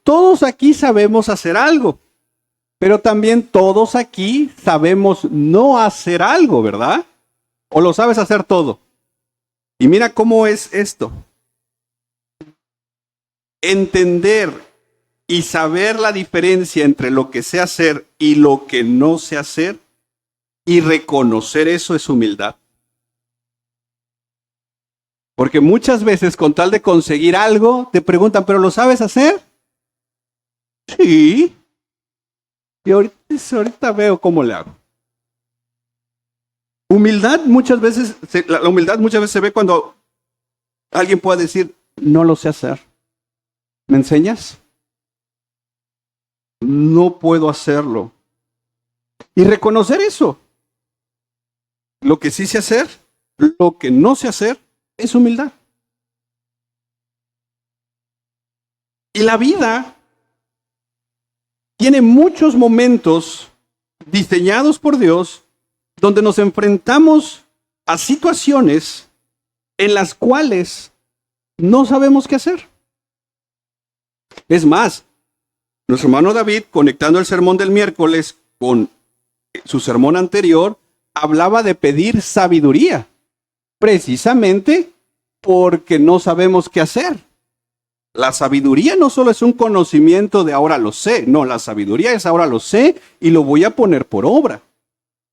todos aquí sabemos hacer algo, pero también todos aquí sabemos no hacer algo, ¿verdad? ¿O lo sabes hacer todo? Y mira cómo es esto. Entender y saber la diferencia entre lo que sé hacer y lo que no sé hacer y reconocer eso es humildad. Porque muchas veces con tal de conseguir algo te preguntan, ¿pero lo sabes hacer? Sí. Y ahorita veo cómo le hago. Humildad muchas veces, la humildad muchas veces se ve cuando alguien puede decir, no lo sé hacer. ¿Me enseñas? No puedo hacerlo. Y reconocer eso. Lo que sí sé hacer, lo que no sé hacer, es humildad. Y la vida tiene muchos momentos diseñados por Dios donde nos enfrentamos a situaciones en las cuales no sabemos qué hacer. Es más, nuestro hermano David, conectando el sermón del miércoles con su sermón anterior, hablaba de pedir sabiduría, precisamente porque no sabemos qué hacer. La sabiduría no solo es un conocimiento de ahora lo sé, no, la sabiduría es ahora lo sé y lo voy a poner por obra.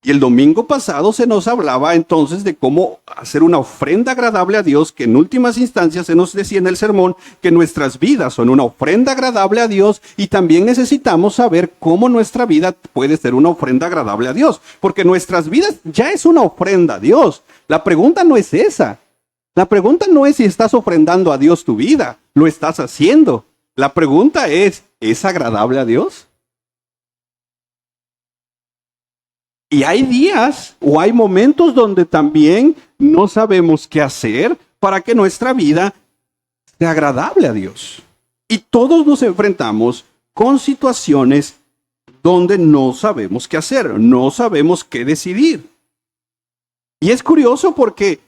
Y el domingo pasado se nos hablaba entonces de cómo hacer una ofrenda agradable a Dios, que en últimas instancias se nos decía en el sermón que nuestras vidas son una ofrenda agradable a Dios y también necesitamos saber cómo nuestra vida puede ser una ofrenda agradable a Dios, porque nuestras vidas ya es una ofrenda a Dios. La pregunta no es esa. La pregunta no es si estás ofrendando a Dios tu vida, lo estás haciendo. La pregunta ¿es agradable a Dios? Y hay días o hay momentos donde también no sabemos qué hacer para que nuestra vida sea agradable a Dios. Y todos nos enfrentamos con situaciones donde no sabemos qué hacer, no sabemos qué decidir. Y es curioso porque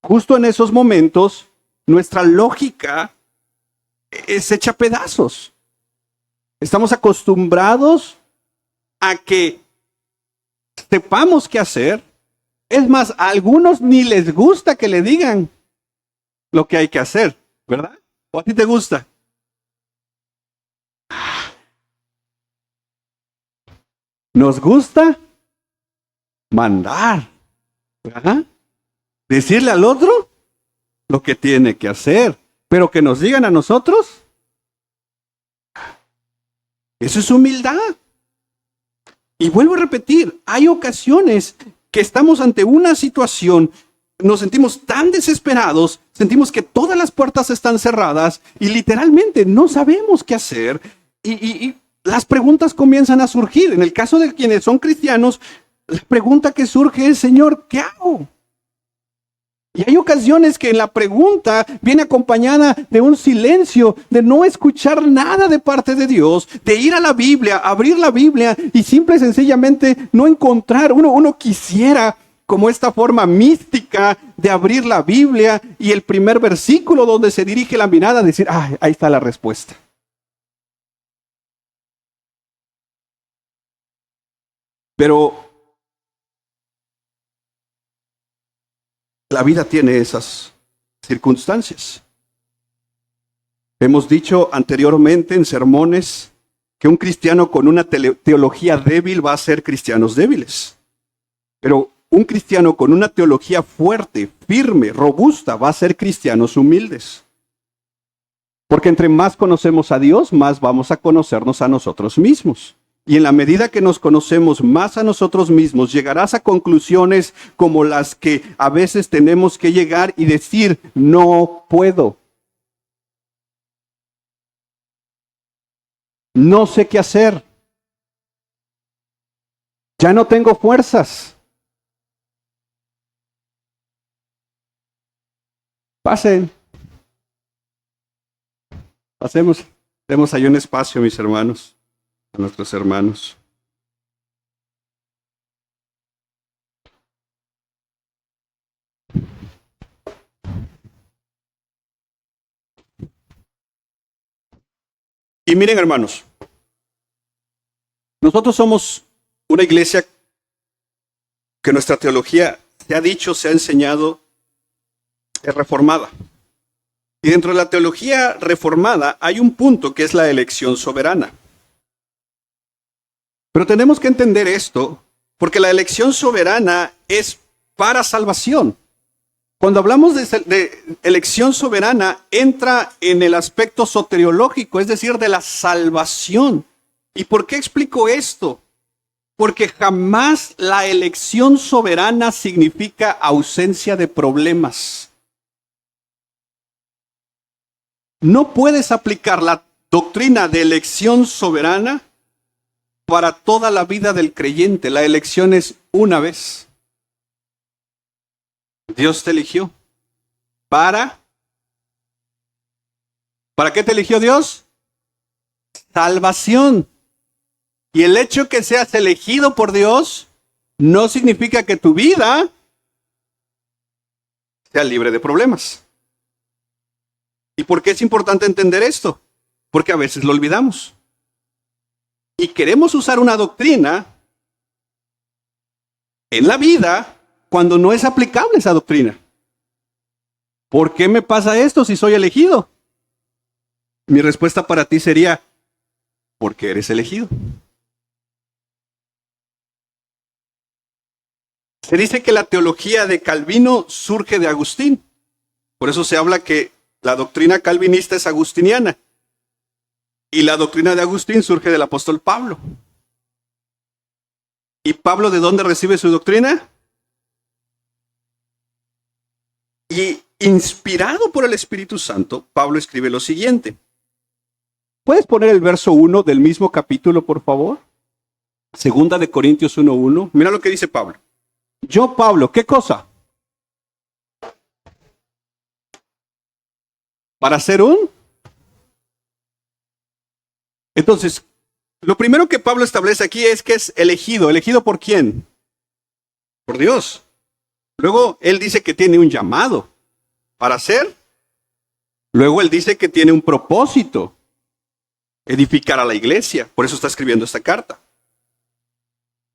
justo en esos momentos nuestra lógica es hecha pedazos. Estamos acostumbrados a que sepamos qué hacer. Es más, a algunos ni les gusta que le digan lo que hay que hacer, ¿verdad? ¿O a ti te gusta? Nos gusta mandar, ¿verdad? Decirle al otro lo que tiene que hacer, pero que nos digan a nosotros, eso es humildad. Y vuelvo a repetir, hay ocasiones que estamos ante una situación, nos sentimos tan desesperados, sentimos que todas las puertas están cerradas y literalmente no sabemos qué hacer y las preguntas comienzan a surgir. En el caso de quienes son cristianos, la pregunta que surge es, Señor, ¿qué hago? Y hay ocasiones que la pregunta viene acompañada de un silencio, de no escuchar nada de parte de Dios, de ir a la Biblia, abrir la Biblia y simple y sencillamente no encontrar. Uno quisiera como esta forma mística de abrir la Biblia y el primer versículo donde se dirige la mirada, decir, ah, ahí está la respuesta. Pero la vida tiene esas circunstancias. Hemos dicho anteriormente en sermones que un cristiano con una teología débil va a ser cristianos débiles. Pero un cristiano con una teología fuerte, firme, robusta, va a ser cristianos humildes. Porque entre más conocemos a Dios, más vamos a conocernos a nosotros mismos. Y en la medida que nos conocemos más a nosotros mismos, llegarás a conclusiones como las que a veces tenemos que llegar y decir, no puedo. No sé qué hacer. Ya no tengo fuerzas. Pasen. Pasemos. Demos ahí un espacio, mis hermanos, a nuestros hermanos. Y miren, hermanos, nosotros somos una iglesia que nuestra teología, se ha dicho, se ha enseñado, es reformada. Y dentro de la teología reformada hay un punto que es la elección soberana. Pero tenemos que entender esto, porque la elección soberana es para salvación. Cuando hablamos de elección soberana, entra en el aspecto soteriológico, es decir, de la salvación. ¿Y por qué explico esto? Porque jamás la elección soberana significa ausencia de problemas. No puedes aplicar la doctrina de elección soberana para toda la vida del creyente. La elección es una vez. Dios te eligió. ¿Para qué te eligió Dios? Salvación. Y el hecho que seas elegido por Dios no significa que tu vida sea libre de problemas. ¿Y por qué es importante entender esto? Porque a veces lo olvidamos. Y queremos usar una doctrina en la vida cuando no es aplicable esa doctrina. ¿Por qué me pasa esto si soy elegido? Mi respuesta para ti sería, porque eres elegido. Se dice que la teología de Calvino surge de Agustín. Por eso se habla que la doctrina calvinista es agustiniana. Y la doctrina de Agustín surge del apóstol Pablo. ¿Y Pablo de dónde recibe su doctrina? Y inspirado por el Espíritu Santo, Pablo escribe lo siguiente. ¿Puedes poner el verso 1 del mismo capítulo, por favor? Segunda de Corintios 1:1. Mira lo que dice Pablo. Yo, Pablo, ¿qué cosa? Para ser un... Entonces, lo primero que Pablo establece aquí es que es elegido. ¿Elegido por quién? Por Dios. Luego, él dice que tiene un llamado para ser. Luego, él dice que tiene un propósito. Edificar a la iglesia. Por eso está escribiendo esta carta.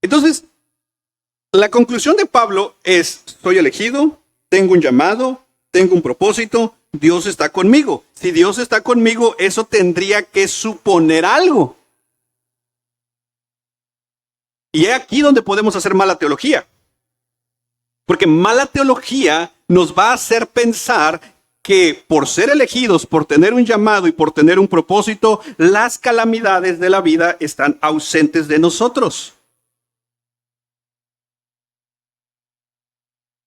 Entonces, la conclusión de Pablo es, soy elegido, tengo un llamado, tengo un propósito, Dios está conmigo. Si Dios está conmigo, eso tendría que suponer algo. Y es aquí donde podemos hacer mala teología. Porque mala teología nos va a hacer pensar que por ser elegidos, por tener un llamado y por tener un propósito, las calamidades de la vida están ausentes de nosotros.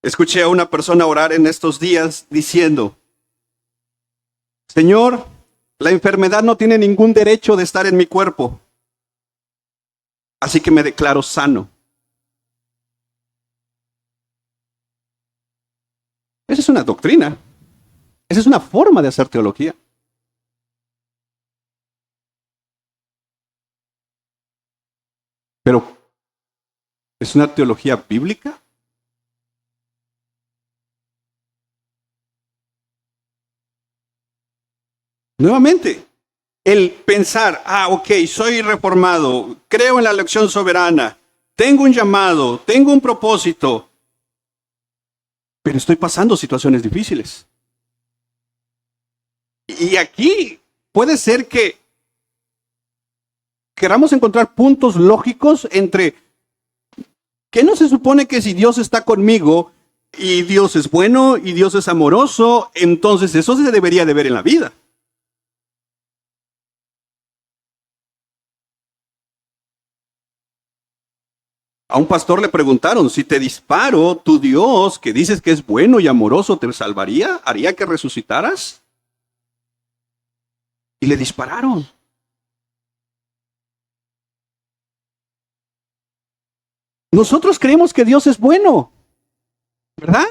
Escuché a una persona orar en estos días diciendo, Señor, la enfermedad no tiene ningún derecho de estar en mi cuerpo, así que me declaro sano. Esa es una doctrina. Esa es una forma de hacer teología. Pero, ¿es una teología bíblica? Nuevamente, el pensar, ok, soy reformado, creo en la elección soberana, tengo un llamado, tengo un propósito, pero estoy pasando situaciones difíciles. Y aquí puede ser que queramos encontrar puntos lógicos entre que no se supone que si Dios está conmigo y Dios es bueno y Dios es amoroso, entonces eso se debería de ver en la vida. A un pastor le preguntaron, si te disparo, tu Dios, que dices que es bueno y amoroso, ¿te salvaría? ¿Haría que resucitaras? Y le dispararon. Nosotros creemos que Dios es bueno, ¿verdad?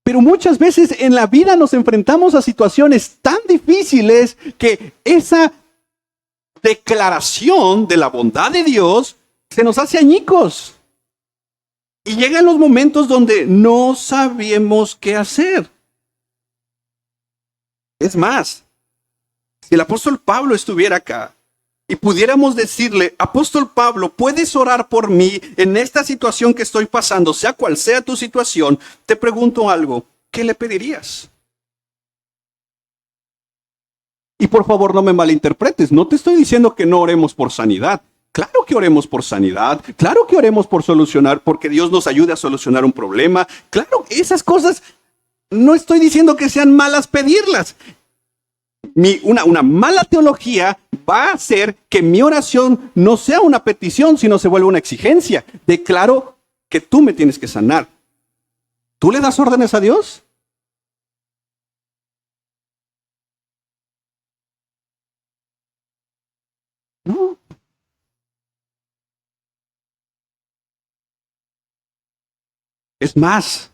Pero muchas veces en la vida nos enfrentamos a situaciones tan difíciles que esa declaración de la bondad de Dios se nos hace añicos. Y llegan los momentos donde no sabemos qué hacer. Es más, Si el apóstol Pablo estuviera acá y pudiéramos decirle, apóstol Pablo, ¿puedes orar por mí en esta situación que estoy pasando, sea cual sea tu situación? Te pregunto algo, ¿qué le pedirías? Y por favor no me malinterpretes, no te estoy diciendo que no oremos por sanidad. Claro que oremos por sanidad, claro que oremos por solucionar, porque Dios nos ayude a solucionar un problema. Claro, esas cosas no estoy diciendo que sean malas pedirlas. Una mala teología va a hacer que mi oración no sea una petición, sino se vuelva una exigencia. Declaro que tú me tienes que sanar. ¿Tú le das órdenes a Dios? No. Es más,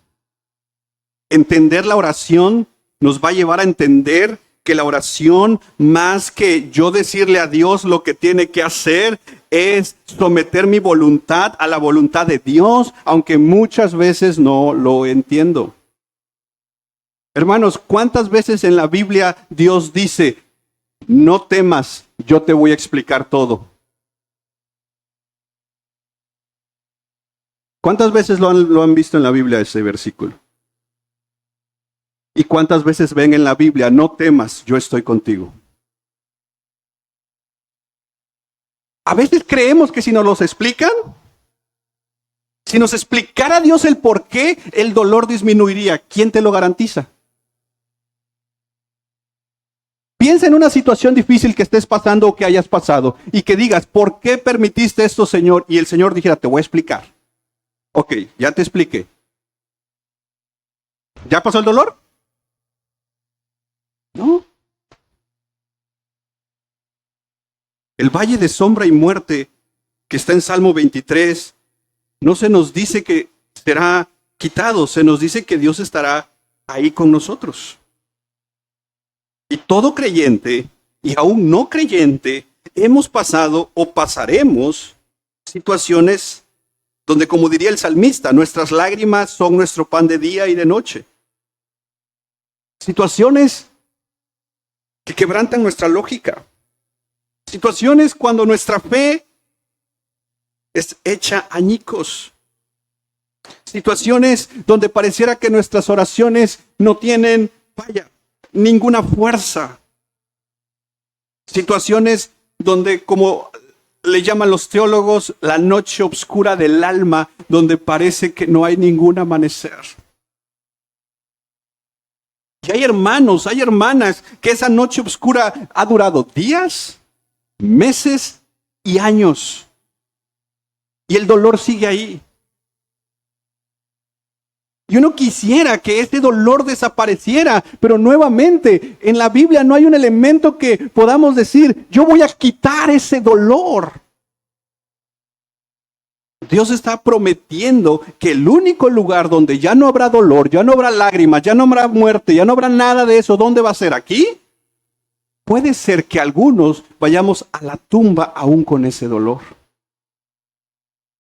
entender la oración nos va a llevar a entender que la oración, más que yo decirle a Dios lo que tiene que hacer, es someter mi voluntad a la voluntad de Dios, aunque muchas veces no lo entiendo. Hermanos, ¿cuántas veces en la Biblia Dios dice, no temas, yo te voy a explicar todo? ¿Cuántas veces lo han visto en la Biblia ese versículo? ¿Y cuántas veces ven en la Biblia, no temas, yo estoy contigo? A veces creemos que si nos los explican, si nos explicara Dios el por qué, el dolor disminuiría. ¿Quién te lo garantiza? Piensa en una situación difícil que estés pasando o que hayas pasado y que digas, ¿por qué permitiste esto, Señor? Y el Señor dijera, te voy a explicar. Ok, ya te expliqué. ¿Ya pasó el dolor? No. El valle de sombra y muerte que está en Salmo 23, no se nos dice que será quitado, se nos dice que Dios estará ahí con nosotros. Y todo creyente y aún no creyente hemos pasado o pasaremos situaciones donde, como diría el salmista, nuestras lágrimas son nuestro pan de día y de noche. Situaciones que quebrantan nuestra lógica. Situaciones cuando nuestra fe es hecha añicos. Situaciones donde pareciera que nuestras oraciones no tienen, ninguna fuerza. Situaciones donde, como le llaman los teólogos, la noche oscura del alma, donde parece que no hay ningún amanecer. Y hay hermanos, hay hermanas que esa noche oscura ha durado días, meses y años. Y el dolor sigue ahí. Y uno quisiera que ese dolor desapareciera, pero nuevamente en la Biblia no hay un elemento que podamos decir, yo voy a quitar ese dolor. Dios está prometiendo que el único lugar donde ya no habrá dolor, ya no habrá lágrimas, ya no habrá muerte, ya no habrá nada de eso, ¿dónde va a ser? ¿Aquí? Puede ser que algunos vayamos a la tumba aún con ese dolor.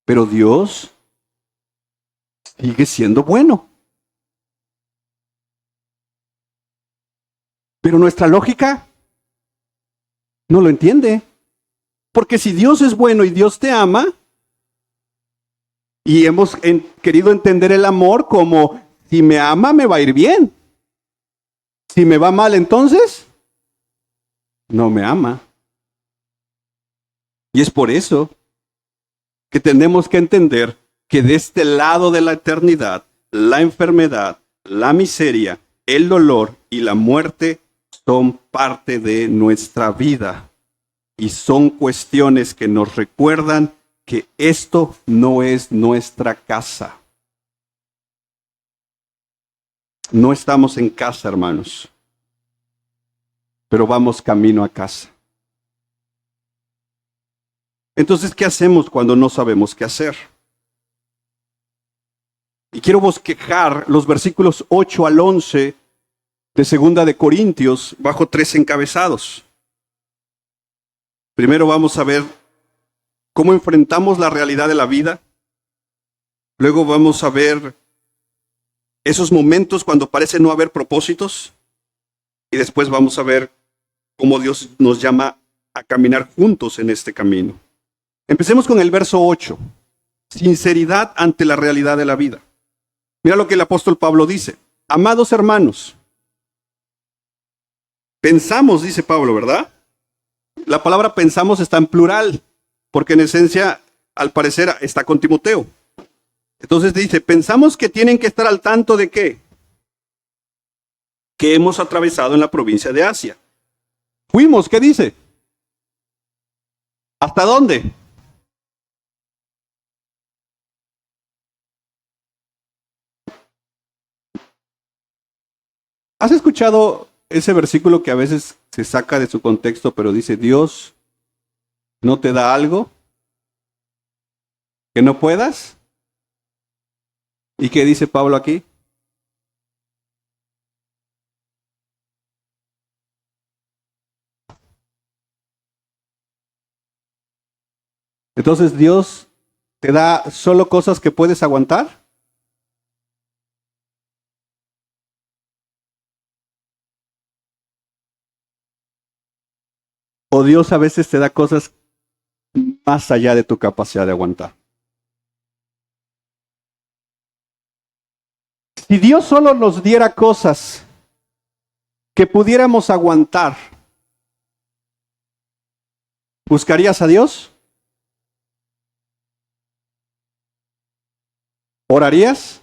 Pero Dios sigue siendo bueno. Pero nuestra lógica no lo entiende. Porque si Dios es bueno y Dios te ama, y hemos querido entender el amor como, si me ama me va a ir bien. Si me va mal entonces, no me ama. Y es por eso que tenemos que entender que de este lado de la eternidad, la enfermedad, la miseria, el dolor y la muerte son parte de nuestra vida. Y son cuestiones que nos recuerdan que esto no es nuestra casa. No estamos en casa, hermanos, pero vamos camino a casa. Entonces, ¿qué hacemos cuando no sabemos qué hacer? Y quiero bosquejar los versículos 8 al 11 de 2 de Corintios bajo 3 encabezados. Primero vamos a ver cómo enfrentamos la realidad de la vida. Luego vamos a ver esos momentos cuando parece no haber propósitos. Y después vamos a ver cómo Dios nos llama a caminar juntos en este camino. Empecemos con el verso 8. Sinceridad ante la realidad de la vida. Mira lo que el apóstol Pablo dice. Amados hermanos, pensamos, dice Pablo, ¿verdad? La palabra pensamos está en plural, porque en esencia, al parecer, está con Timoteo. Entonces dice, pensamos que tienen que estar al tanto de ¿qué? Que hemos atravesado en la provincia de Asia. Fuimos, ¿qué dice? ¿Hasta dónde? ¿Has escuchado ese versículo que a veces se saca de su contexto, pero dice, Dios no te da algo que no puedas? ¿Y qué dice Pablo aquí? Entonces, ¿Dios te da solo cosas que puedes aguantar? ¿O Dios a veces te da cosas más allá de tu capacidad de aguantar? Si Dios solo nos diera cosas que pudiéramos aguantar, ¿buscarías a Dios? ¿Orarías?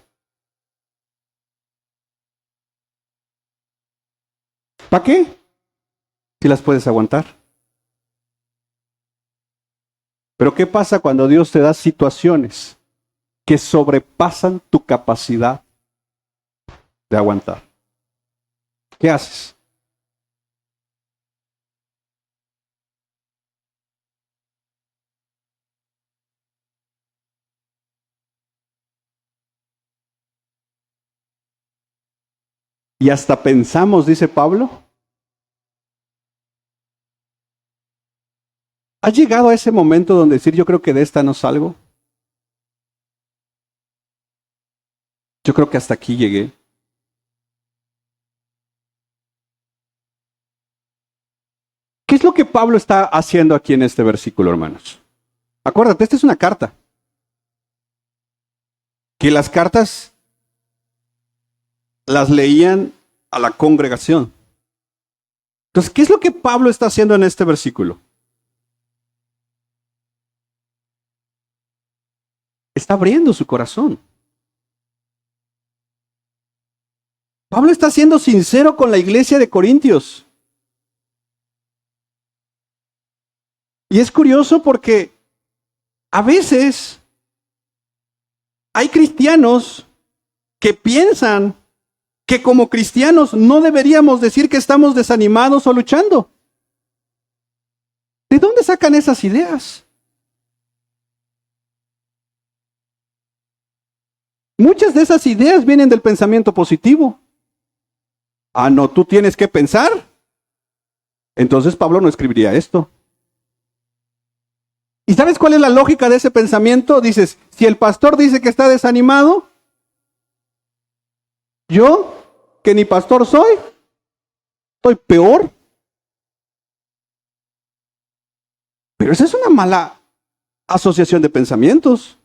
¿Para qué? Si las puedes aguantar. Pero ¿qué pasa cuando Dios te da situaciones que sobrepasan tu capacidad de aguantar? ¿Qué haces? Y hasta pensamos, dice Pablo. ¿Has llegado a ese momento donde decir, yo creo que de esta no salgo? Yo creo que hasta aquí llegué. ¿Qué es lo que Pablo está haciendo aquí en este versículo, hermanos? Acuérdate, esta es una carta. Que las cartas las leían a la congregación. Entonces, ¿qué es lo que Pablo está haciendo en este versículo? Está abriendo su corazón. Pablo está siendo sincero con la iglesia de Corintios. Y es curioso porque a veces hay cristianos que piensan que como cristianos no deberíamos decir que estamos desanimados o luchando. ¿De dónde sacan esas ideas? Muchas de esas ideas vienen del pensamiento positivo. Ah, no, tú tienes que pensar. Entonces Pablo no escribiría esto. ¿Y sabes cuál es la lógica de ese pensamiento? Dices, si el pastor dice que está desanimado, yo, que ni pastor soy peor. Pero esa es una mala asociación de pensamientos.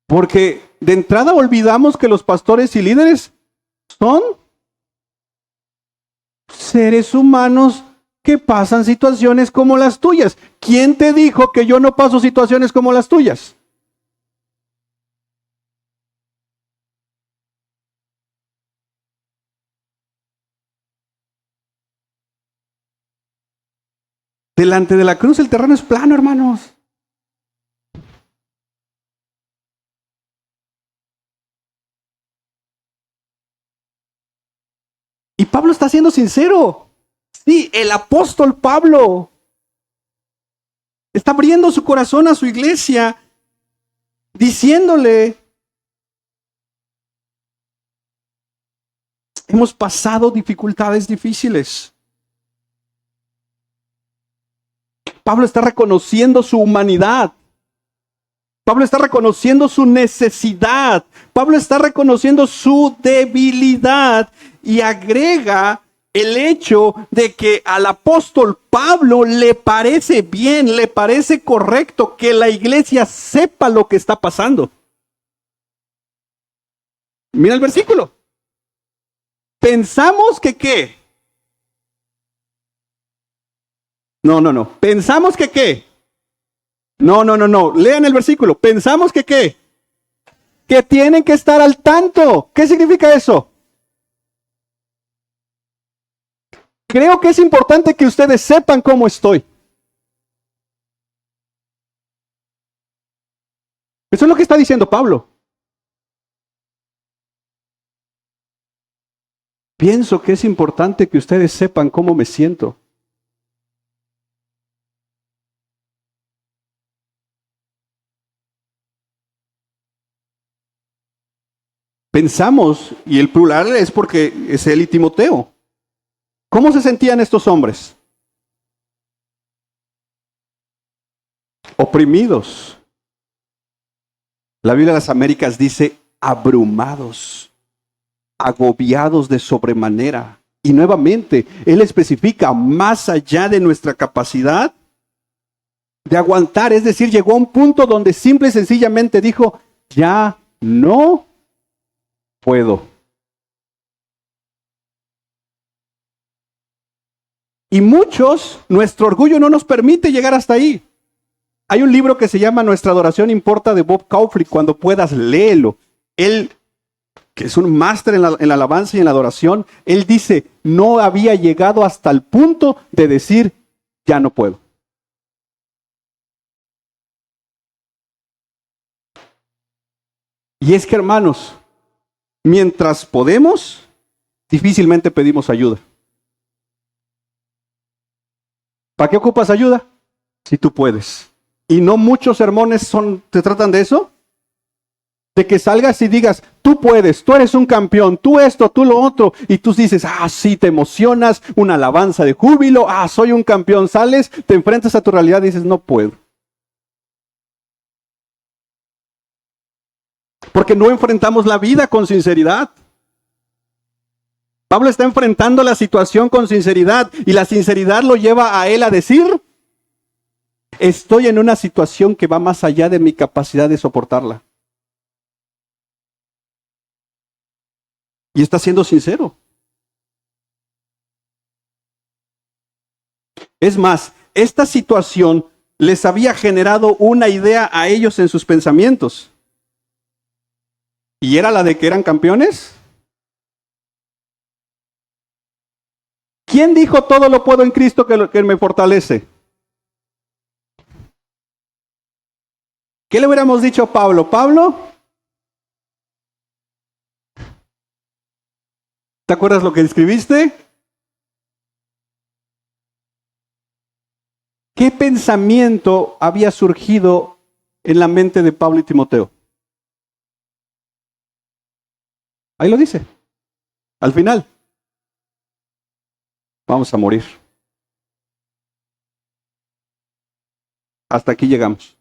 Porque de entrada olvidamos que los pastores y líderes son seres humanos que pasan situaciones como las tuyas. ¿Quién te dijo que yo no paso situaciones como las tuyas? Delante de la cruz el terreno es plano, hermanos. Y Pablo está siendo sincero. Sí, el apóstol Pablo está abriendo su corazón a su iglesia, diciéndole, hemos pasado dificultades difíciles. Pablo está reconociendo su humanidad. Pablo está reconociendo su necesidad. Pablo está reconociendo su debilidad y agrega el hecho de que al apóstol Pablo le parece bien, le parece correcto que la iglesia sepa lo que está pasando. Mira el versículo. Pensamos que ¿qué? No. Pensamos que ¿qué? No. Lean el versículo. Pensamos que ¿qué? Que tienen que estar al tanto. ¿Qué significa eso? Creo que es importante que ustedes sepan cómo estoy. Eso es lo que está diciendo Pablo. Pienso que es importante que ustedes sepan cómo me siento. Pensamos, y el plural es porque es él y Timoteo. ¿Cómo se sentían estos hombres? Oprimidos. La Biblia de las Américas dice abrumados, agobiados de sobremanera. Y nuevamente, él especifica más allá de nuestra capacidad de aguantar. Es decir, llegó a un punto donde simple y sencillamente dijo, ya no puedo. Y muchos, nuestro orgullo no nos permite llegar hasta ahí. Hay un libro que se llama Nuestra adoración importa, de Bob Kaufley. Cuando puedas, léelo. Él, que es un máster en la alabanza y en la adoración, él dice, no había llegado hasta el punto de decir, ya no puedo. Y es que, hermanos, mientras podemos, difícilmente pedimos ayuda. ¿Para qué ocupas ayuda? Si tú puedes. Y no muchos sermones se tratan de eso. De que salgas y digas, tú puedes, tú eres un campeón, tú esto, tú lo otro. Y tú dices, sí, te emocionas, una alabanza de júbilo, soy un campeón. Sales, te enfrentas a tu realidad y dices, no puedo. Porque no enfrentamos la vida con sinceridad. Pablo está enfrentando la situación con sinceridad y la sinceridad lo lleva a él a decir, estoy en una situación que va más allá de mi capacidad de soportarla. Y está siendo sincero. Es más, esta situación les había generado una idea a ellos en sus pensamientos. ¿Y era la de que eran campeones? ¿Quién dijo todo lo puedo en Cristo que me fortalece? ¿Qué le hubiéramos dicho a Pablo? Pablo, ¿te acuerdas lo que escribiste? ¿Qué pensamiento había surgido en la mente de Pablo y Timoteo? Ahí lo dice. Al final, vamos a morir. Hasta aquí llegamos.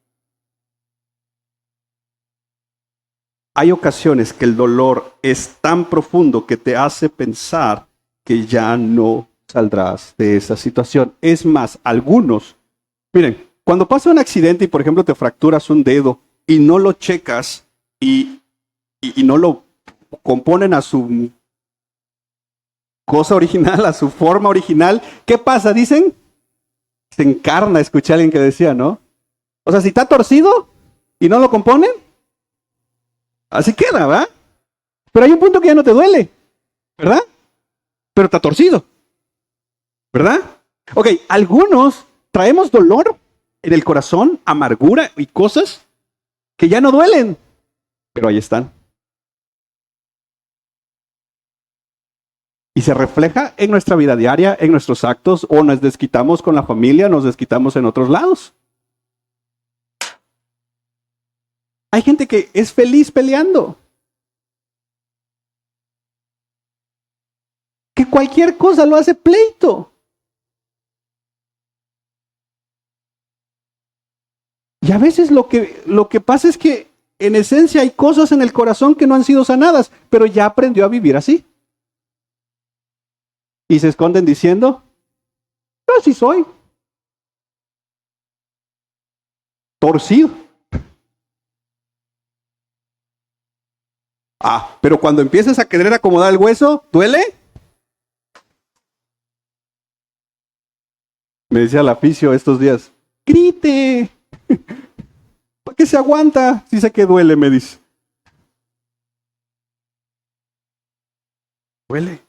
Hay ocasiones que el dolor es tan profundo que te hace pensar que ya no saldrás de esa situación. Es más, algunos, miren, cuando pasa un accidente y por ejemplo te fracturas un dedo y no lo checas y no lo componen a su cosa original, a su forma original, ¿qué pasa? Dicen, se encarna, escuché a alguien que decía, ¿no? O sea, si está torcido y no lo componen, así queda, ¿verdad? Pero hay un punto que ya no te duele, ¿verdad? Pero está torcido, ¿verdad? Ok, algunos traemos dolor en el corazón, amargura y cosas que ya no duelen, pero ahí están. Y se refleja en nuestra vida diaria, en nuestros actos, o nos desquitamos con la familia, nos desquitamos en otros lados. Hay gente que es feliz peleando. Que cualquier cosa lo hace pleito. Y a veces lo que pasa es que en esencia hay cosas en el corazón que no han sido sanadas, pero ya aprendió a vivir así. y se esconden diciendo, yo así soy. Torcido. Pero cuando empiezas a querer acomodar el hueso, ¿duele? Me decía la fisio estos días, grite. ¿Para qué se aguanta? Si sé que duele, me dice. Duele.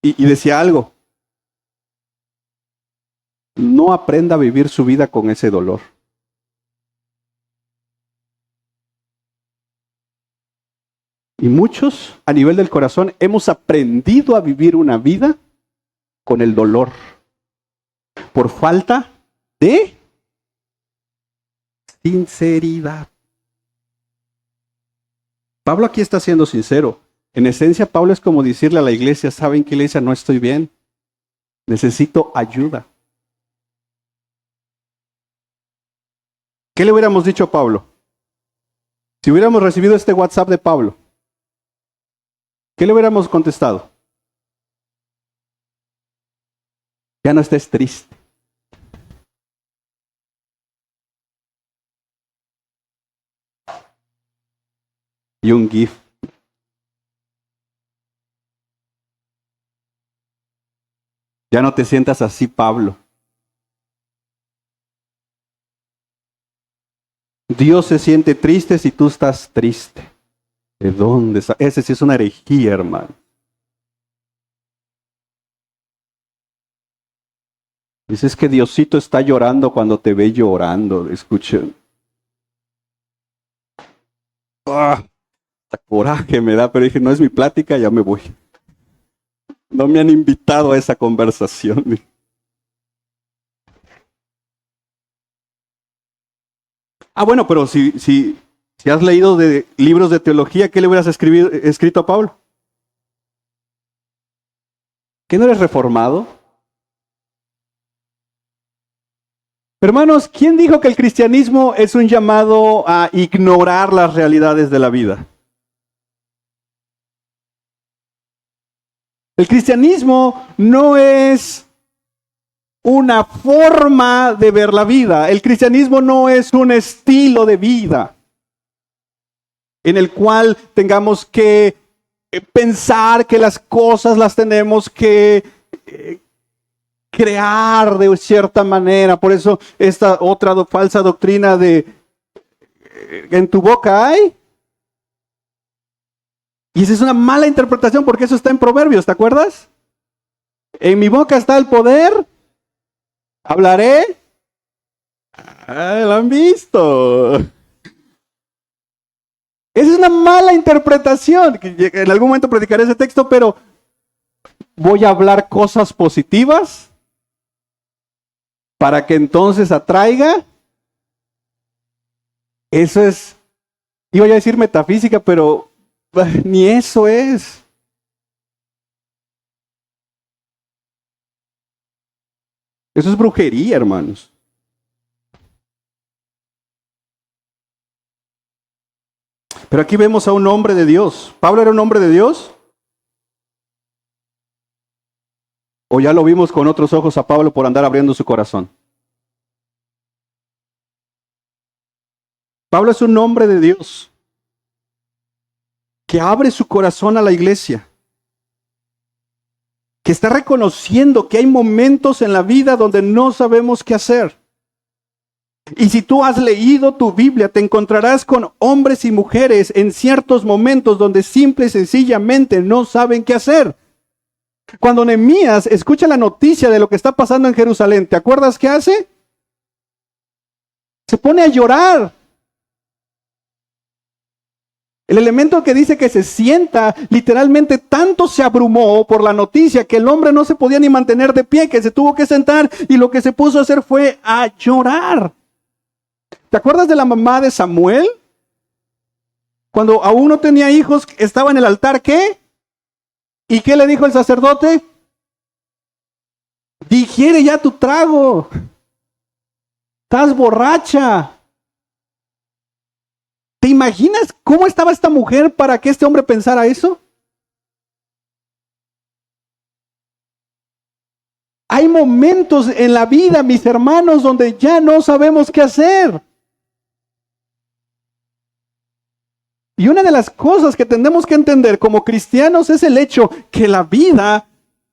Y decía algo. No aprenda a vivir su vida con ese dolor. Y muchos, a nivel del corazón, hemos aprendido a vivir una vida con el dolor. Por falta de sinceridad. Pablo aquí está siendo sincero. En esencia, Pablo es como decirle a la iglesia, ¿saben qué, iglesia? No estoy bien. Necesito ayuda. ¿Qué le hubiéramos dicho a Pablo? Si hubiéramos recibido este WhatsApp de Pablo, ¿qué le hubiéramos contestado? Ya no estés triste. Y un GIF. Ya no te sientas así, Pablo. Dios se siente triste si tú estás triste. ¿De dónde está? Ese sí es una herejía, hermano. Dices que Diosito está llorando cuando te ve llorando. Escuchen. Coraje me da, pero dije, no es mi plática, ya me voy. No me han invitado a esa conversación. Bueno, pero si has leído de libros de teología, ¿qué le hubieras escrito a Pablo? ¿Que no eres reformado? Hermanos, ¿quién dijo que el cristianismo es un llamado a ignorar las realidades de la vida? El cristianismo no es una forma de ver la vida. El cristianismo no es un estilo de vida en el cual tengamos que pensar que las cosas las tenemos que crear de cierta manera. Por eso esta otra falsa doctrina de en tu boca hay. Y esa es una mala interpretación porque eso está en Proverbios, ¿te acuerdas? En mi boca está el poder. Hablaré. ¿Lo han visto? Esa es una mala interpretación. En algún momento predicaré ese texto, pero voy a hablar cosas positivas para que entonces atraiga. Eso es, iba a decir metafísica, pero ni eso es. Eso es brujería, hermanos. Pero aquí vemos a un hombre de Dios. ¿Pablo era un hombre de Dios? ¿O ya lo vimos con otros ojos a Pablo por andar abriendo su corazón? Pablo es un hombre de Dios que abre su corazón a la iglesia, que está reconociendo que hay momentos en la vida donde no sabemos qué hacer. Y si tú has leído tu Biblia, te encontrarás con hombres y mujeres en ciertos momentos donde simple y sencillamente no saben qué hacer. Cuando Nehemías escucha la noticia de lo que está pasando en Jerusalén, ¿te acuerdas qué hace? Se pone a llorar. El elemento que dice que se sienta, literalmente tanto se abrumó por la noticia que el hombre no se podía ni mantener de pie, que se tuvo que sentar y lo que se puso a hacer fue a llorar. ¿Te acuerdas de la mamá de Samuel? Cuando aún no tenía hijos, estaba en el altar, ¿qué? ¿Y qué le dijo el sacerdote? Digiere ya tu trago. Estás borracha. ¿Te imaginas cómo estaba esta mujer para que este hombre pensara eso? Hay momentos en la vida, mis hermanos, donde ya no sabemos qué hacer. Y una de las cosas que tenemos que entender como cristianos es el hecho que la vida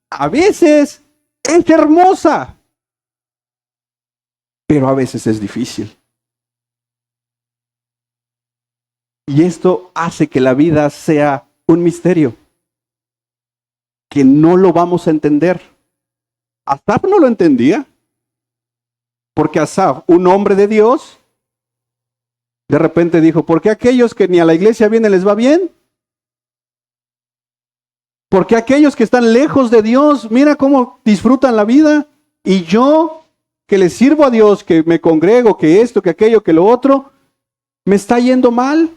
a veces es hermosa, pero a veces es difícil. Y esto hace que la vida sea un misterio, que no lo vamos a entender. Asaf no lo entendía, porque Asaf, un hombre de Dios, de repente dijo, ¿por qué aquellos que ni a la iglesia vienen les va bien? ¿Por qué aquellos que están lejos de Dios, mira cómo disfrutan la vida? Y yo, que le sirvo a Dios, que me congrego, que esto, que aquello, que lo otro, me está yendo mal.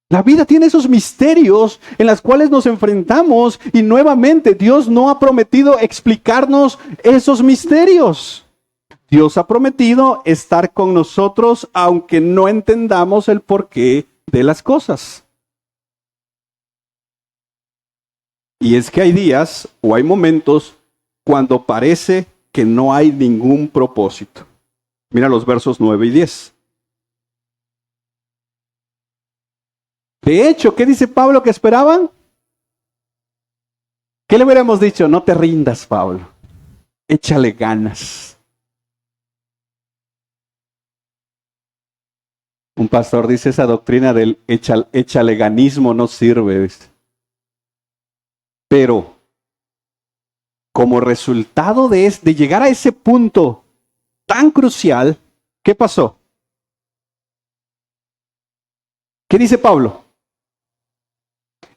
La vida tiene esos misterios en los cuales nos enfrentamos y nuevamente Dios no ha prometido explicarnos esos misterios. Dios ha prometido estar con nosotros aunque no entendamos el porqué de las cosas. Y es que hay días o hay momentos cuando parece que no hay ningún propósito. Mira los versos 9 y 10. De hecho, ¿qué dice Pablo que esperaban? ¿Qué le hubiéramos dicho? No te rindas, Pablo. Échale ganas. Un pastor dice esa doctrina del échaleganismo no sirve. Pero como resultado de llegar a ese punto tan crucial, ¿qué pasó? ¿Qué dice Pablo?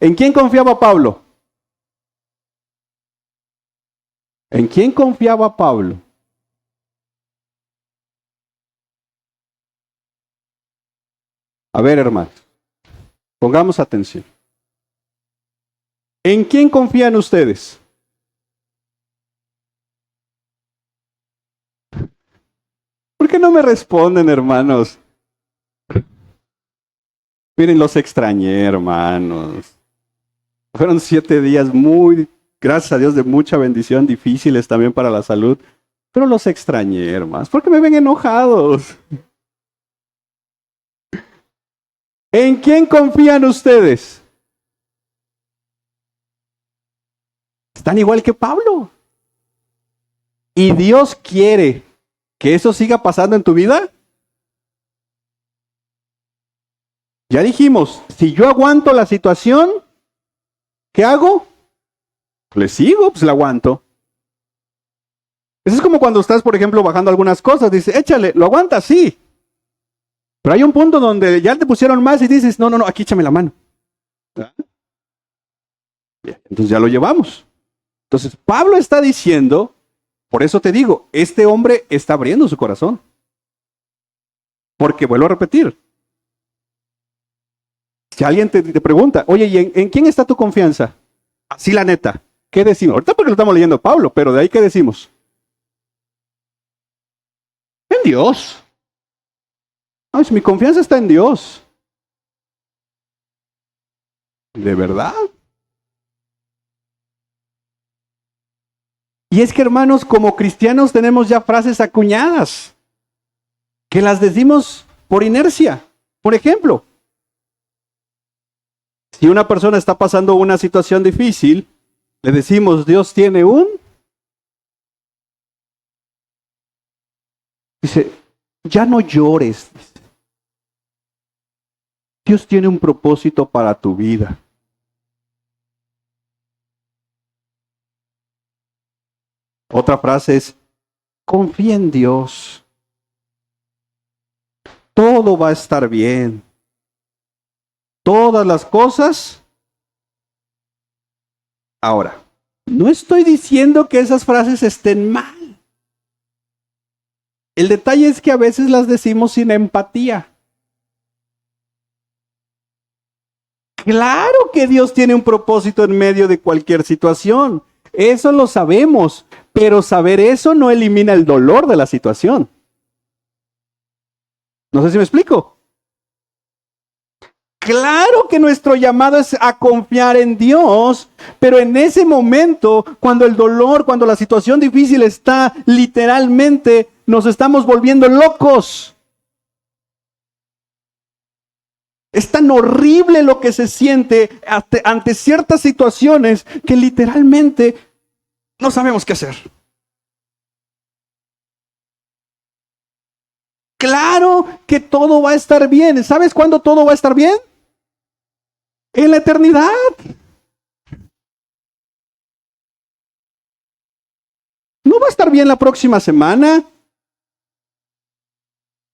¿En quién confiaba Pablo? ¿En quién confiaba Pablo? A ver, hermanos, pongamos atención. ¿En quién confían ustedes? ¿Por qué no me responden, hermanos? Miren, los extrañé, hermanos. Fueron 7 días muy, gracias a Dios, de mucha bendición, difíciles también para la salud. Pero los extrañé, hermanos. ¿Por qué me ven enojados? ¿En quién confían ustedes? Están igual que Pablo. ¿Y Dios quiere que eso siga pasando en tu vida? Ya dijimos, si yo aguanto la situación, ¿qué hago? Le sigo, pues la aguanto. Eso es como cuando estás, por ejemplo, bajando algunas cosas, dices, échale, ¿lo aguantas? Sí. Pero hay un punto donde ya te pusieron más y dices, no, aquí échame la mano. Bien, entonces ya lo llevamos. Entonces Pablo está diciendo, por eso te digo, este hombre está abriendo su corazón. Porque vuelvo a repetir, si alguien te pregunta, oye, ¿y en quién está tu confianza? Así la neta, ¿qué decimos? Ahorita porque lo estamos leyendo Pablo, pero de ahí ¿qué decimos? En Dios. Ay, mi confianza está en Dios. ¿De verdad? Y es que, hermanos, como cristianos tenemos ya frases acuñadas que las decimos por inercia. Por ejemplo, si una persona está pasando una situación difícil, le decimos, Dios tiene Dice, ya no llores. Dios tiene un propósito para tu vida. Otra frase es, confía en Dios. Todo va a estar bien. Todas las cosas. Ahora, no estoy diciendo que esas frases estén mal. El detalle es que a veces las decimos sin empatía. Claro que Dios tiene un propósito en medio de cualquier situación. Eso lo sabemos, pero saber eso no elimina el dolor de la situación. No sé si me explico. Claro que nuestro llamado es a confiar en Dios, pero en ese momento, cuando el dolor, cuando la situación difícil está, literalmente nos estamos volviendo locos. Es tan horrible lo que se siente ante ciertas situaciones que literalmente no sabemos qué hacer. Claro que todo va a estar bien. ¿Sabes cuándo todo va a estar bien? En la eternidad. No va a estar bien la próxima semana.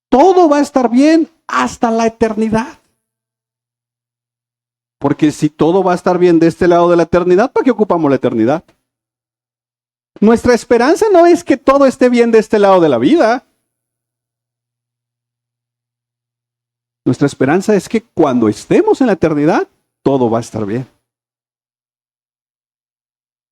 Todo va a estar bien hasta la eternidad. Porque si todo va a estar bien de este lado de la eternidad, ¿para qué ocupamos la eternidad? Nuestra esperanza no es que todo esté bien de este lado de la vida. Nuestra esperanza es que cuando estemos en la eternidad, todo va a estar bien.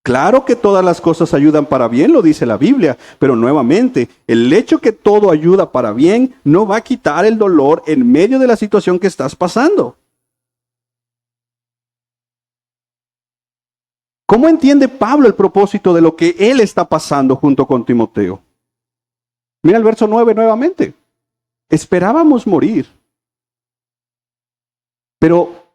Claro que todas las cosas ayudan para bien, lo dice la Biblia, pero nuevamente, el hecho que todo ayuda para bien no va a quitar el dolor en medio de la situación que estás pasando. ¿Cómo entiende Pablo el propósito de lo que él está pasando junto con Timoteo? Mira el verso 9 nuevamente. Esperábamos morir, pero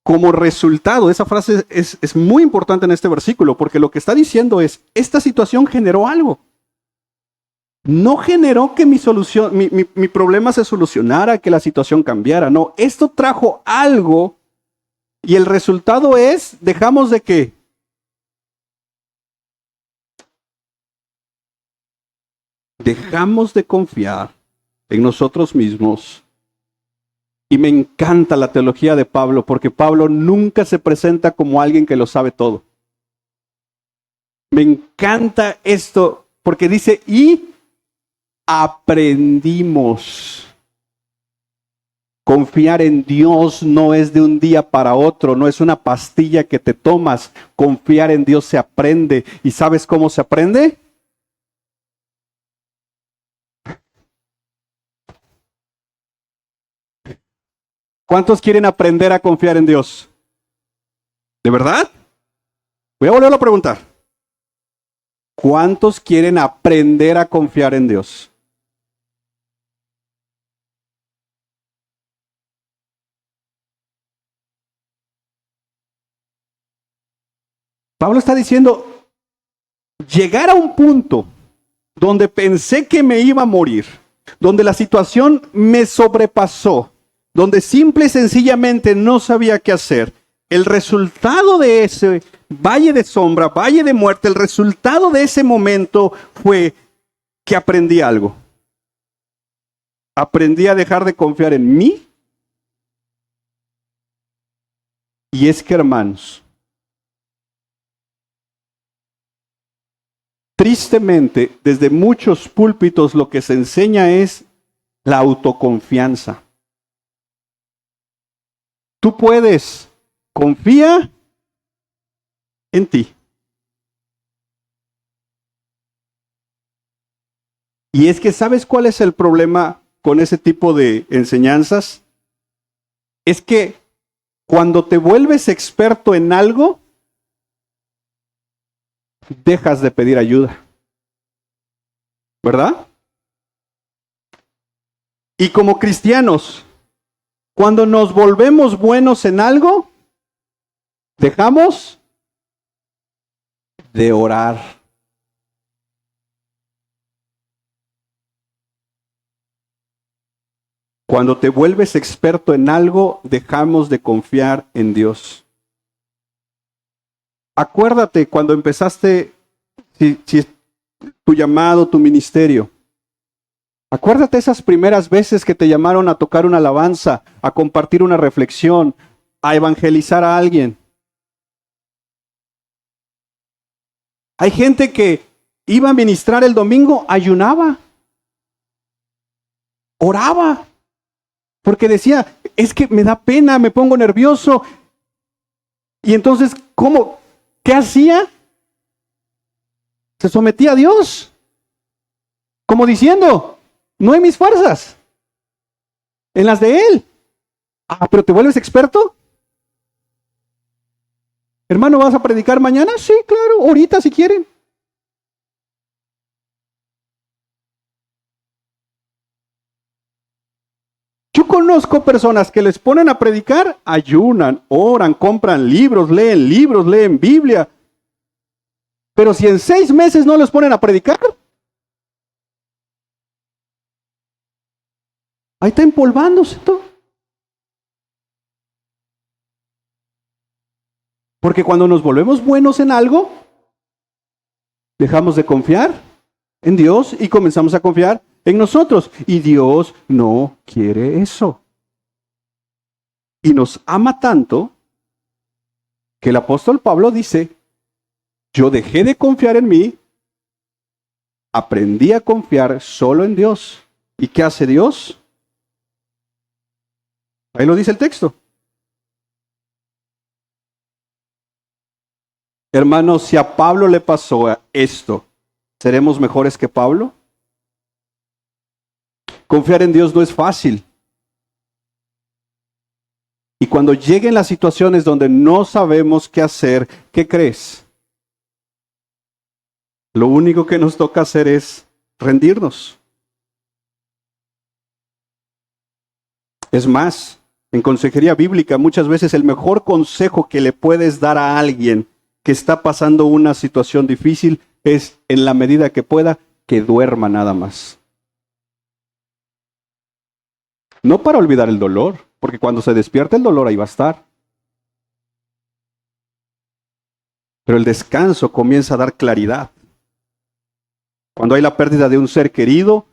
como resultado, esa frase es muy importante en este versículo, porque lo que está diciendo es, esta situación generó algo. No generó que mi problema se solucionara, que la situación cambiara. No, esto trajo algo y el resultado es, dejamos de qué. Dejamos de confiar en nosotros mismos. Y me encanta la teología de Pablo, porque Pablo nunca se presenta como alguien que lo sabe todo. Me encanta esto, porque dice, y aprendimos. Confiar en Dios no es de un día para otro, no es una pastilla que te tomas. Confiar en Dios se aprende. ¿Y sabes cómo se aprende? ¿Cuántos quieren aprender a confiar en Dios? ¿De verdad? Voy a volverlo a preguntar. ¿Cuántos quieren aprender a confiar en Dios? Pablo está diciendo, llegar a un punto donde pensé que me iba a morir, donde la situación me sobrepasó, donde simple y sencillamente no sabía qué hacer. El resultado de ese valle de sombra, valle de muerte, el resultado de ese momento fue que aprendí algo. Aprendí a dejar de confiar en mí. Y es que, hermanos, tristemente, desde muchos púlpitos lo que se enseña es la autoconfianza. Tú puedes, confía en ti. Y es que, ¿sabes cuál es el problema con ese tipo de enseñanzas? Es que cuando te vuelves experto en algo, dejas de pedir ayuda. ¿Verdad? Y como cristianos, cuando nos volvemos buenos en algo, dejamos de orar. Cuando te vuelves experto en algo, dejamos de confiar en Dios. Acuérdate cuando empezaste tu llamado, tu ministerio. Acuérdate esas primeras veces que te llamaron a tocar una alabanza, a compartir una reflexión, a evangelizar a alguien. Hay gente que iba a ministrar el domingo, ayunaba, oraba, porque decía, es que me da pena, me pongo nervioso. Y entonces, ¿cómo? ¿Qué hacía? Se sometía a Dios, como diciendo, no en mis fuerzas, en las de Él. Ah, pero ¿te vuelves experto? Hermano, ¿vas a predicar mañana? Sí, claro, ahorita si quieren. Yo conozco personas que les ponen a predicar, ayunan, oran, compran libros, leen Biblia. Pero si en 6 meses no les ponen a predicar, ahí está empolvándose todo. Porque cuando nos volvemos buenos en algo, dejamos de confiar en Dios y comenzamos a confiar en nosotros. Y Dios no quiere eso. Y nos ama tanto que el apóstol Pablo dice, yo dejé de confiar en mí, aprendí a confiar solo en Dios. ¿Y qué hace Dios? Ahí lo dice el texto. Hermanos, si a Pablo le pasó esto, ¿seremos mejores que Pablo? Confiar en Dios no es fácil. Y cuando lleguen las situaciones donde no sabemos qué hacer, ¿qué crees? Lo único que nos toca hacer es rendirnos. Es más, en consejería bíblica muchas veces el mejor consejo que le puedes dar a alguien que está pasando una situación difícil es, en la medida que pueda, que duerma nada más. No para olvidar el dolor, porque cuando se despierta el dolor ahí va a estar. Pero el descanso comienza a dar claridad. Cuando hay la pérdida de un ser querido,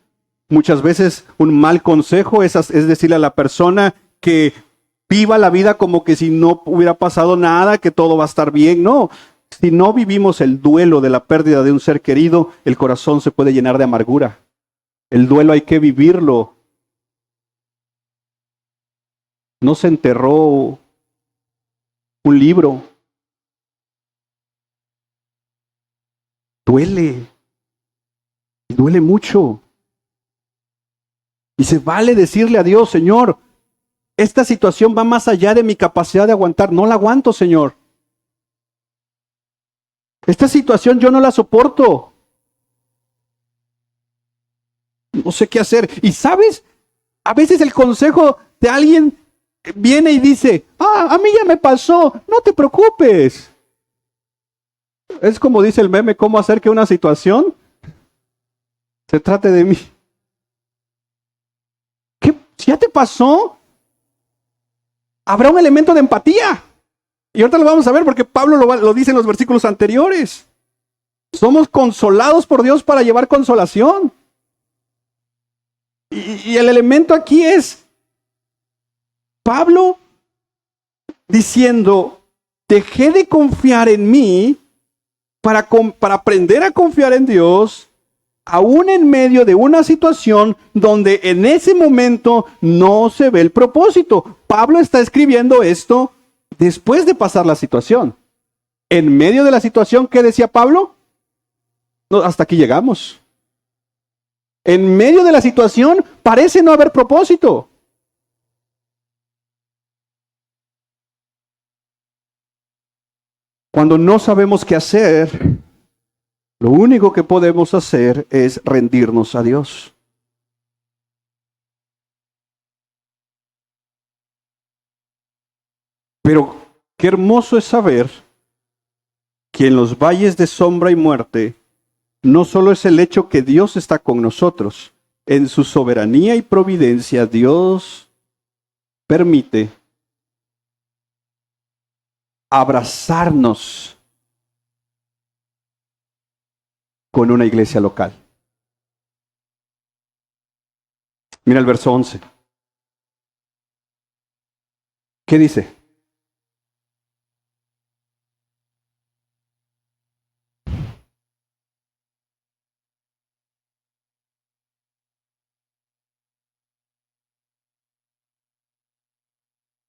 muchas veces un mal consejo es decirle a la persona que viva la vida como que si no hubiera pasado nada, que todo va a estar bien. No, si no vivimos el duelo de la pérdida de un ser querido, el corazón se puede llenar de amargura. El duelo hay que vivirlo. No se enterró un libro. Duele. Y duele mucho. Y se vale decirle a Dios, Señor, esta situación va más allá de mi capacidad de aguantar. No la aguanto, Señor. Esta situación yo no la soporto. No sé qué hacer. Y sabes, a veces el consejo de alguien viene y dice, a mí ya me pasó, no te preocupes. Es como dice el meme, ¿cómo hacer que una situación se trate de mí? ¿Qué? Si ya te pasó, habrá un elemento de empatía. Y ahorita lo vamos a ver porque Pablo lo dice en los versículos anteriores. Somos consolados por Dios para llevar consolación. Y el elemento aquí es Pablo diciendo, dejé de confiar en mí para aprender a confiar en Dios, aún en medio de una situación donde en ese momento no se ve el propósito. Pablo está escribiendo esto después de pasar la situación. En medio de la situación, ¿qué decía Pablo? No, hasta aquí llegamos. En medio de la situación parece no haber propósito. Cuando no sabemos qué hacer, lo único que podemos hacer es rendirnos a Dios. Pero qué hermoso es saber que en los valles de sombra y muerte, no solo es el hecho que Dios está con nosotros, en su soberanía y providencia Dios permite abrazarnos con una iglesia local. Mira el verso 11. ¿Qué dice?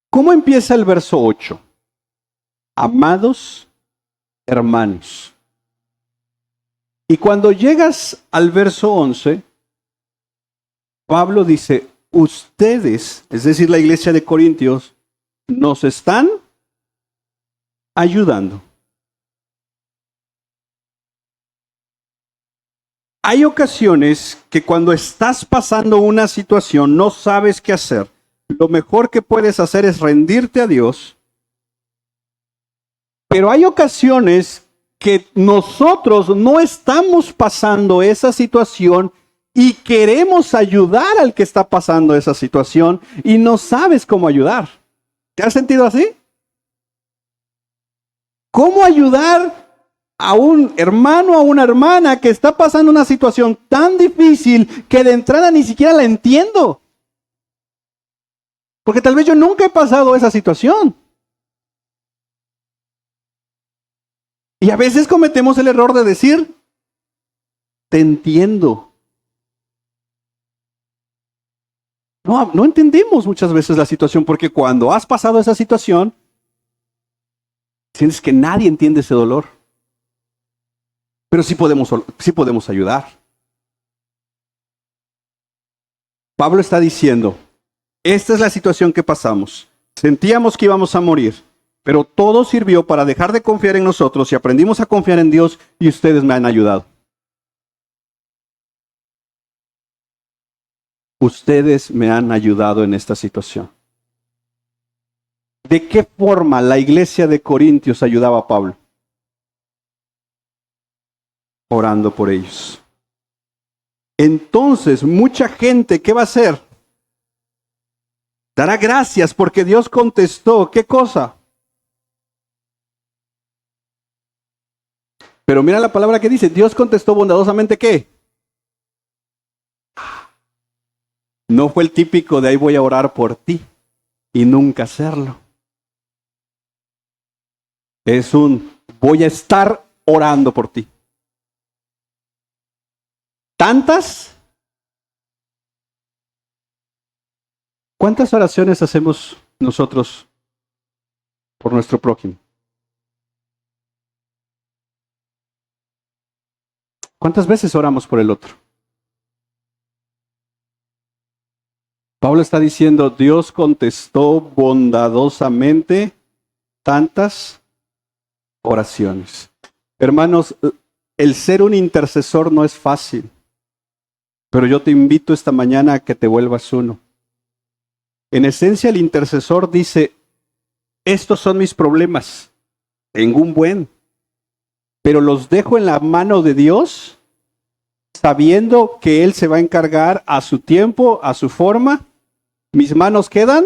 ¿Cómo empieza el verso 8? Amados hermanos. Y cuando llegas al verso 11, Pablo dice, ustedes, es decir, la iglesia de Corintios, nos están ayudando. Hay ocasiones que cuando estás pasando una situación no sabes qué hacer. Lo mejor que puedes hacer es rendirte a Dios. Pero hay ocasiones que nosotros no estamos pasando esa situación y queremos ayudar al que está pasando esa situación y no sabes cómo ayudar. ¿Te has sentido así? ¿Cómo ayudar a un hermano o a una hermana que está pasando una situación tan difícil que de entrada ni siquiera la entiendo? Porque tal vez yo nunca he pasado esa situación. Y a veces cometemos el error de decir, te entiendo. No entendemos muchas veces la situación porque cuando has pasado esa situación, sientes que nadie entiende ese dolor. Pero sí podemos ayudar. Pablo está diciendo, esta es la situación que pasamos. Sentíamos que íbamos a morir. Pero todo sirvió para dejar de confiar en nosotros y aprendimos a confiar en Dios y ustedes me han ayudado. Ustedes me han ayudado en esta situación. ¿De qué forma la iglesia de Corintios ayudaba a Pablo? Orando por ellos. Entonces, mucha gente, ¿qué va a hacer? Dará gracias porque Dios contestó. ¿Qué cosa? Pero mira la palabra que dice, Dios contestó bondadosamente, ¿qué? No fue el típico de ahí voy a orar por ti y nunca hacerlo. Es un voy a estar orando por ti. ¿Tantas? ¿Cuántas oraciones hacemos nosotros por nuestro prójimo? ¿Cuántas veces oramos por el otro? Pablo está diciendo, Dios contestó bondadosamente tantas oraciones. Hermanos, el ser un intercesor no es fácil, pero yo te invito esta mañana a que te vuelvas uno. En esencia, el intercesor dice, estos son mis problemas, tengo un buen, pero los dejo en la mano de Dios, sabiendo que Él se va a encargar a su tiempo, a su forma. Mis manos quedan.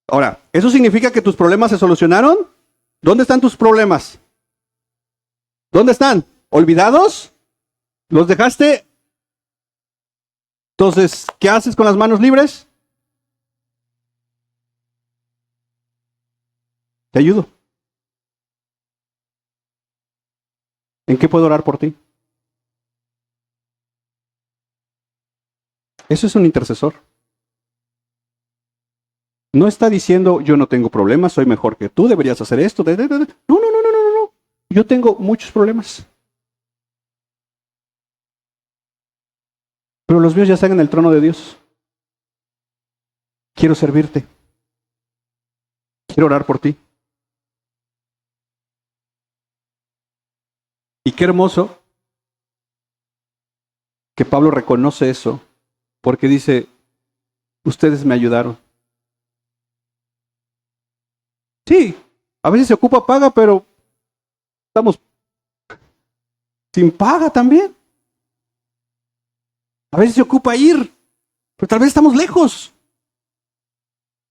Ahora, ¿eso significa que tus problemas se solucionaron? ¿Dónde están tus problemas? ¿Dónde están? ¿Olvidados? ¿Los dejaste? Entonces, ¿qué haces con las manos libres? Te ayudo. ¿En qué puedo orar por ti? Eso es un intercesor. No está diciendo, yo no tengo problemas, soy mejor que tú, deberías hacer esto. No. Yo tengo muchos problemas. Pero los míos ya están en el trono de Dios. Quiero servirte. Quiero orar por ti. Y qué hermoso que Pablo reconoce eso, porque dice, ustedes me ayudaron. Sí, a veces se ocupa paga, pero estamos sin paga también. A veces se ocupa ir, pero tal vez estamos lejos.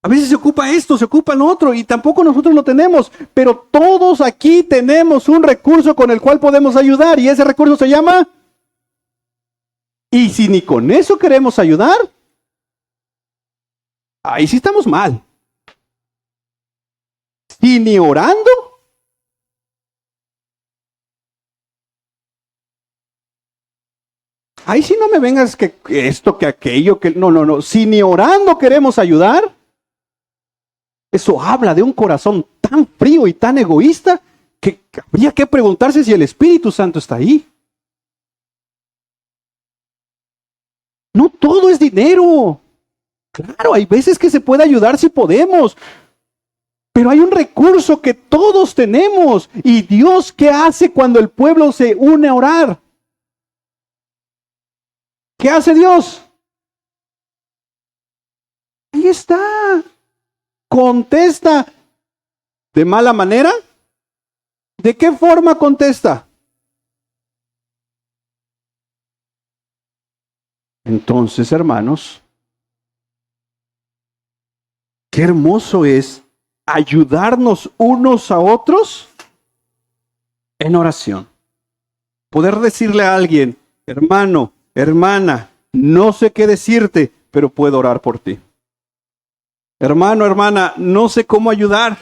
A veces se ocupa esto, se ocupa lo otro, y tampoco nosotros lo tenemos. Pero todos aquí tenemos un recurso con el cual podemos ayudar, y ese recurso se llama... Y si ni con eso queremos ayudar, ahí sí estamos mal. Si ni orando, ahí sí no me vengas que esto, que aquello, que no. Si ni orando queremos ayudar, eso habla de un corazón tan frío y tan egoísta que habría que preguntarse si el Espíritu Santo está ahí. No todo es dinero. Claro, hay veces que se puede ayudar si podemos, pero hay un recurso que todos tenemos. ¿Y Dios qué hace cuando el pueblo se une a orar? ¿Qué hace Dios? Ahí está. Contesta. ¿De mala manera? ¿De qué forma contesta? Entonces, hermanos, qué hermoso es ayudarnos unos a otros en oración. Poder decirle a alguien, hermano, hermana, no sé qué decirte, pero puedo orar por ti. Hermano, hermana, no sé cómo ayudar.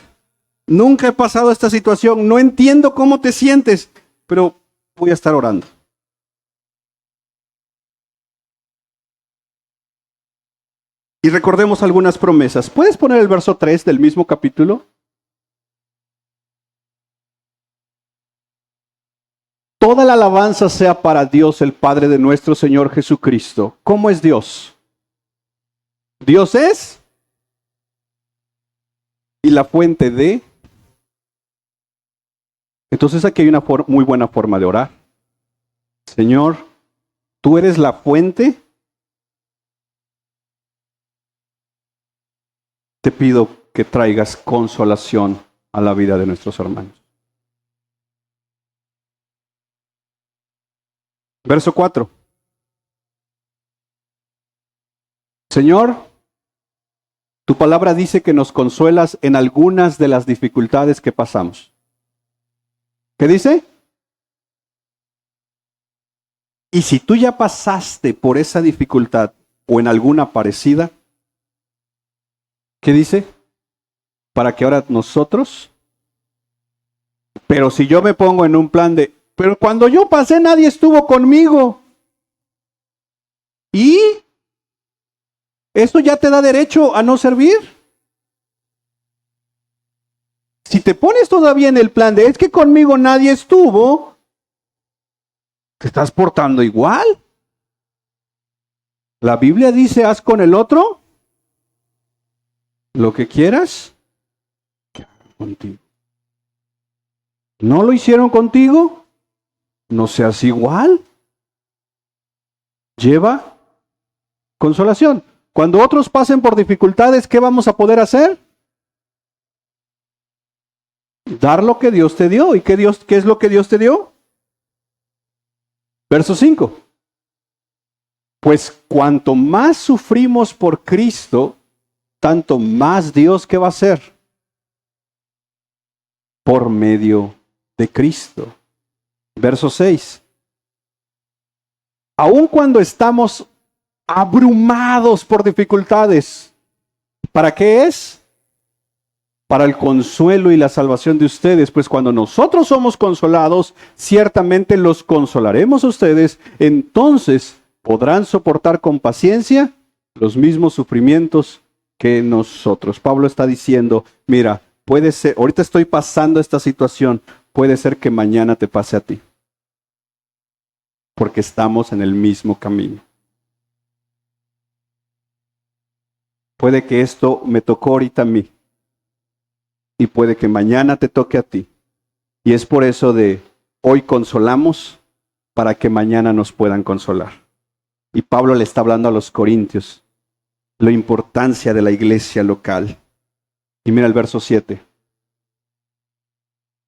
Nunca he pasado esta situación, no entiendo cómo te sientes, pero voy a estar orando. Y recordemos algunas promesas. ¿Puedes poner el verso 3 del mismo capítulo? Toda la alabanza sea para Dios, el Padre de nuestro Señor Jesucristo. ¿Cómo es Dios? Dios es y la fuente de. Entonces aquí hay una muy buena forma de orar. Señor, tú eres la fuente. Te pido que traigas consolación a la vida de nuestros hermanos. Verso 4. Señor, tu palabra dice que nos consuelas en algunas de las dificultades que pasamos. ¿Qué dice? Y si tú ya pasaste por esa dificultad o en alguna parecida, ¿qué dice? Para que ahora nosotros, pero si yo me pongo en un plan de, pero cuando yo pasé nadie estuvo conmigo. ¿Y esto ya te da derecho a no servir? Si te pones todavía en el plan de, es que conmigo nadie estuvo, te estás portando igual. La Biblia dice, haz con el otro lo que quieras que haga contigo. ¿No lo hicieron contigo? No seas igual. Lleva consolación. Cuando otros pasen por dificultades, ¿qué vamos a poder hacer? Dar lo que Dios te dio. ¿Y qué es lo que Dios te dio? Verso 5. Pues cuanto más sufrimos por Cristo, tanto más Dios, ¿qué va a hacer? Por medio de Cristo. Verso 6. Aun cuando estamos abrumados por dificultades, ¿para qué es? Para el consuelo y la salvación de ustedes, pues cuando nosotros somos consolados, ciertamente los consolaremos a ustedes, entonces podrán soportar con paciencia los mismos sufrimientos que nosotros. Pablo está diciendo, mira, puede ser, ahorita estoy pasando esta situación, puede ser que mañana te pase a ti, porque estamos en el mismo camino. Puede que esto me tocó ahorita a mí, y puede que mañana te toque a ti. Y es por eso de hoy consolamos para que mañana nos puedan consolar. Y Pablo le está hablando a los corintios la importancia de la iglesia local. Y mira el verso 7.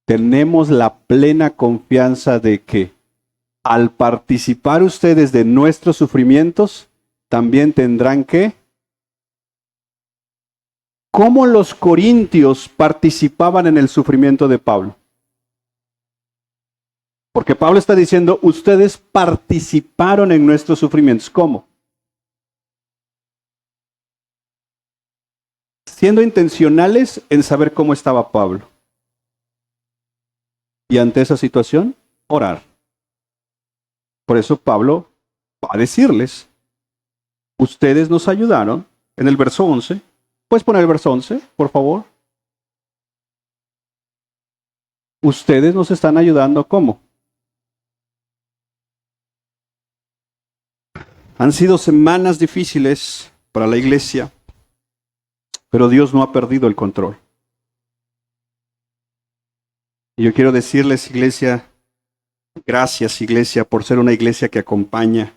Tenemos la plena confianza de que al participar ustedes de nuestros sufrimientos, también tendrán que. ¿Cómo los corintios participaban en el sufrimiento de Pablo? Porque Pablo está diciendo, ustedes participaron en nuestros sufrimientos. ¿Cómo? Siendo intencionales en saber cómo estaba Pablo. Y ante esa situación, orar. Por eso Pablo va a decirles, ustedes nos ayudaron en el verso 11. ¿Puedes poner el verso 11, por favor? Ustedes nos están ayudando, ¿cómo? Han sido semanas difíciles para la iglesia, pero Dios no ha perdido el control. Y yo quiero decirles, iglesia, gracias, iglesia, por ser una iglesia que acompaña,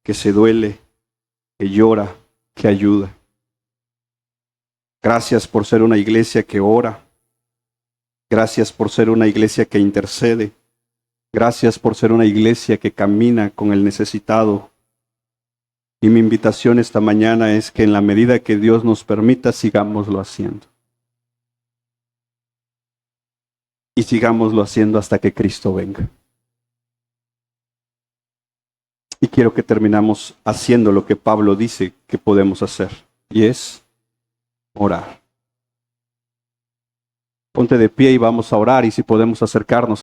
que se duele, que llora, que ayuda. Gracias por ser una iglesia que ora. Gracias por ser una iglesia que intercede. Gracias por ser una iglesia que camina con el necesitado. Y mi invitación esta mañana es que en la medida que Dios nos permita, sigámoslo haciendo. Y sigámoslo haciendo hasta que Cristo venga. Y quiero que terminamos haciendo lo que Pablo dice que podemos hacer. Y es orar. Ponte de pie y vamos a orar, y si podemos acercarnos